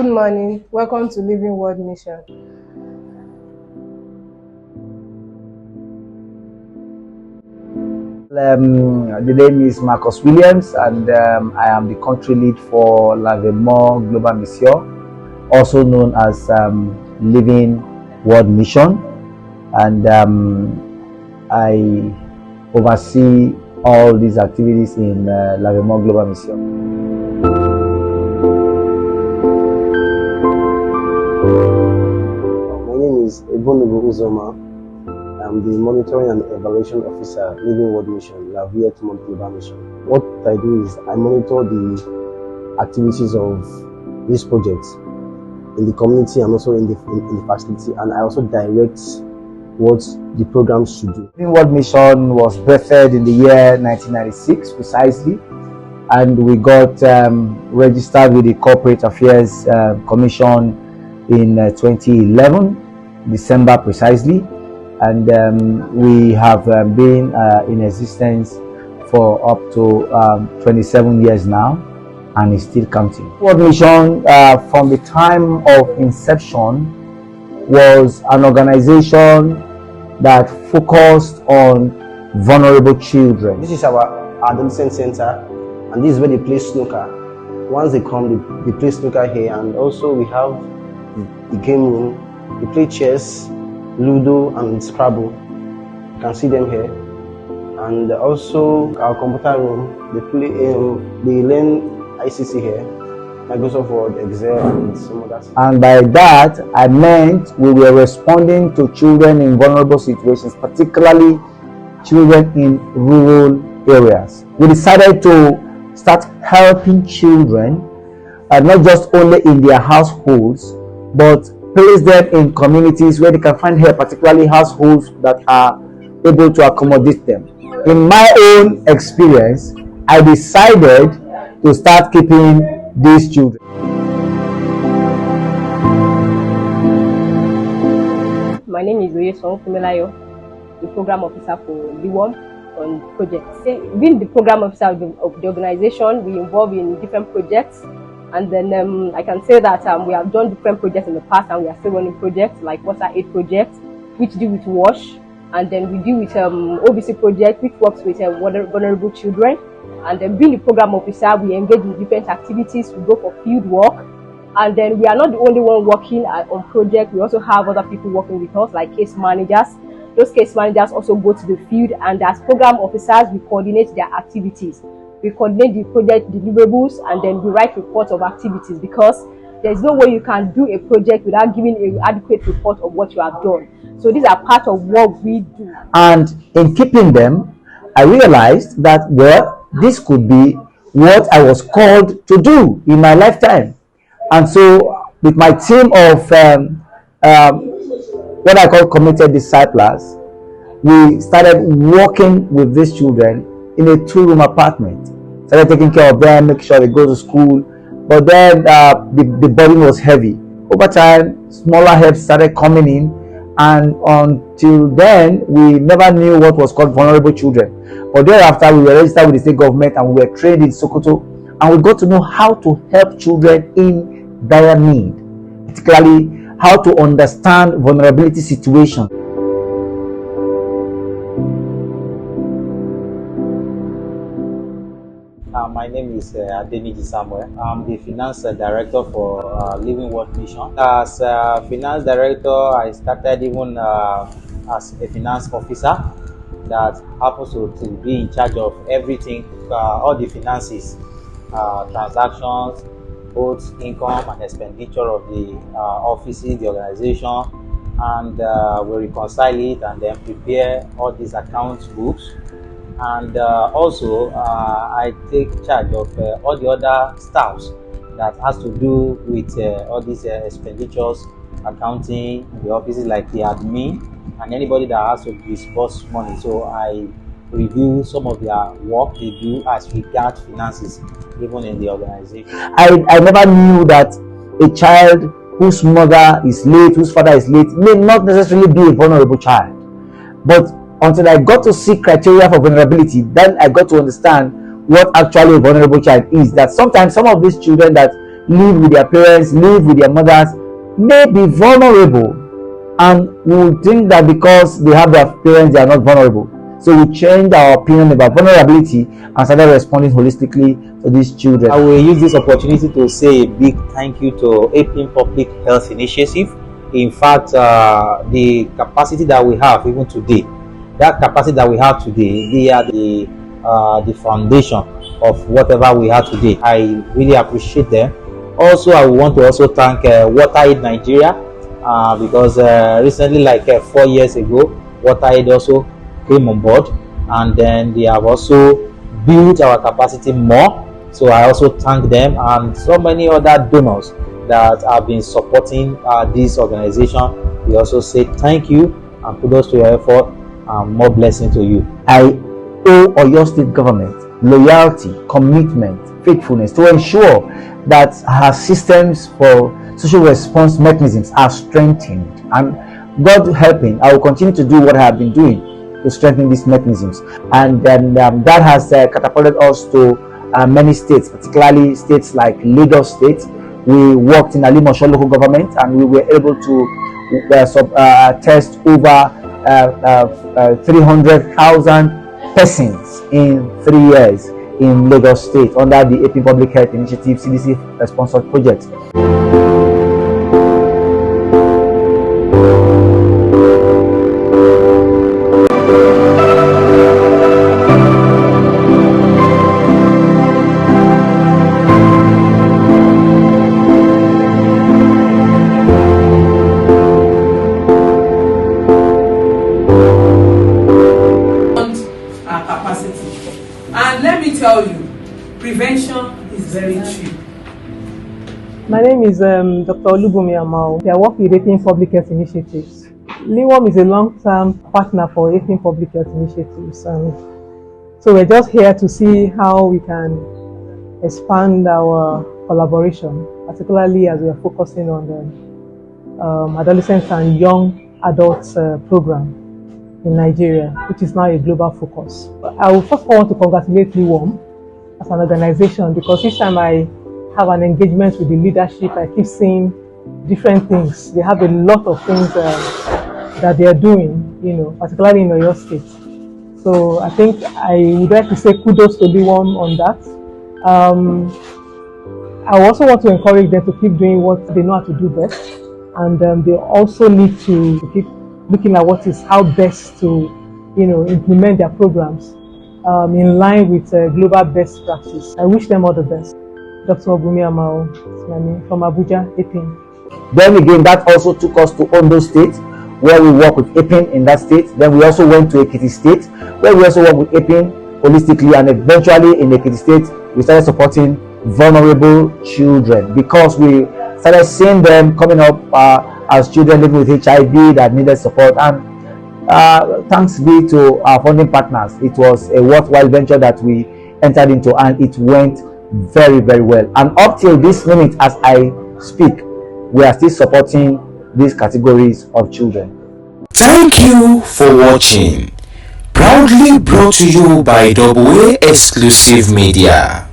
Good morning. Welcome to Living World Mission. The name is Marcus Williams, and I am the country lead for LIWOM Global Mission, also known as Living World Mission, and I oversee all these activities in LIWOM Global Mission. My name is Uzoma. I'm the Monitoring and Evaluation Officer, Living World Mission, LIWOM Global Mission. What I do is I monitor the activities of these projects in the community and also in the facility, and I also direct what the programs should do. Living World Mission was birthed in the year 1996 precisely, and we got registered with the Corporate Affairs Commission in 2011, December precisely, and we have been in existence for up to 27 years now, and is still counting. World Mission, from the time of inception, was an organization that focused on vulnerable children. This is our adolescent center, and this is where they play snooker. Once they come, they play snooker here, and also we have the game room. They play chess, Ludo, and Scrabble. You can see them here. And also our computer room. They play. They learn ICT here, Microsoft Word, Excel, and some others. And by that, I meant we were responding to children in vulnerable situations, particularly children in rural areas. We decided to start helping children, not just only in their households, but place them in communities where they can find help, particularly households that are able to accommodate them. In my own experience, I decided to start keeping these children. My name is Oyeson Kumelayo, the program officer for LIWOM on projects. Being the program officer of the organization, we involve in different projects, and then I can say that we have done different projects in the past, and we are still running projects like water aid projects, which deal with WASH, and then we deal with OBC project, which works with vulnerable children. And then being the program officer, we engage in different activities. We go for field work, and then we are not the only one working on project. We also have other people working with us, like case managers. Those case managers also go to the field, and as program officers, we coordinate their activities. We coordinate the project deliverables, and then we write reports of activities, because there's no way you can do a project without giving an adequate report of what you have done. So these are part of what we do. And in keeping them, I realized that, well, this could be what I was called to do in my lifetime. And so with my team of what I call committed disciples, we started working with these children in a 2-room apartment. Started taking care of them, making sure they go to school. But then the burden was heavy. Over time, smaller help started coming in, and until then, we never knew what was called vulnerable children. But thereafter, we were registered with the state government, and we were trained in Sokoto, and we got to know how to help children in dire need, particularly how to understand vulnerability situations. My name is Adeniji Samuel. I'm the Finance Director for Living World Mission. As Finance Director, I started even as a Finance Officer that happens to be in charge of everything, all the finances, transactions, both income and expenditure of the offices, the organization, and we reconcile it and then prepare all these account books. And also I take charge of all the other staffs that has to do with all these expenditures, accounting, the offices like the admin, and anybody that has to disburse money. So I review some of their work they do as regards finances, even in the organization. I never knew that a child whose mother is late, whose father is late, may not necessarily be a vulnerable child. But until I got to see criteria for vulnerability, then I got to understand what actually a vulnerable child is. That sometimes some of these children that live with their parents, live with their mothers, may be vulnerable, and we will think that because they have their parents, they are not vulnerable. So we changed our opinion about vulnerability and started responding holistically to these children. I will use this opportunity to say a big thank you to APIN Public Health Initiative. In fact, the capacity that we have even today, that capacity that we have today, they are the foundation of whatever we have today. I really appreciate them. Also, I want to also thank WaterAid Nigeria because recently, like 4 years ago, WaterAid also came on board, and then they have also built our capacity more. So I also thank them and so many other donors that have been supporting this organization. We also say thank you and kudos to your effort, and more blessing to you. I owe Oyo State government loyalty, commitment, faithfulness to ensure that her systems for social response mechanisms are strengthened, and God helping, I will continue to do what I have been doing to strengthen these mechanisms. And then that has catapulted us to many states, particularly states like Lagos State. We worked in Alimosho local government, and we were able to test over 300,000 persons in 3 years in Lagos State under the APIN Public Health Initiative CDC sponsored project. And let me tell you, prevention is very cheap. My name is Dr. LIWOM. I work with APIN Public Health Initiatives. LIWOM is a long-term partner for APIN Public Health Initiatives, and so we're just here to see how we can expand our collaboration, particularly as we are focusing on the adolescents and young adults program in Nigeria, which is now a global focus. I will first want to congratulate LIWOM as an organization, because each time I have an engagement with the leadership, I keep seeing different things. They have a lot of things that they are doing, particularly in Oyo State. So I think I would like to say kudos to LIWOM on that. I also want to encourage them to keep doing what they know how to do best, and they also need to keep looking at how best to, implement their programs in line with global best practice. I wish them all the best. Dr. Obumi Amao, from Abuja, APIN. Then again, that also took us to Ondo State, where we work with APIN in that state. Then we also went to Ekiti State, where we also work with APIN holistically, and eventually in Ekiti State, we started supporting vulnerable children, because we started seeing them coming up as children living with HIV that needed support. And thanks be to our funding partners, it was a worthwhile venture that we entered into, and it went very, very well. And up till this minute, as I speak, we are still supporting these categories of children. Thank you for watching. Proudly brought to you by AA Exclusive Media.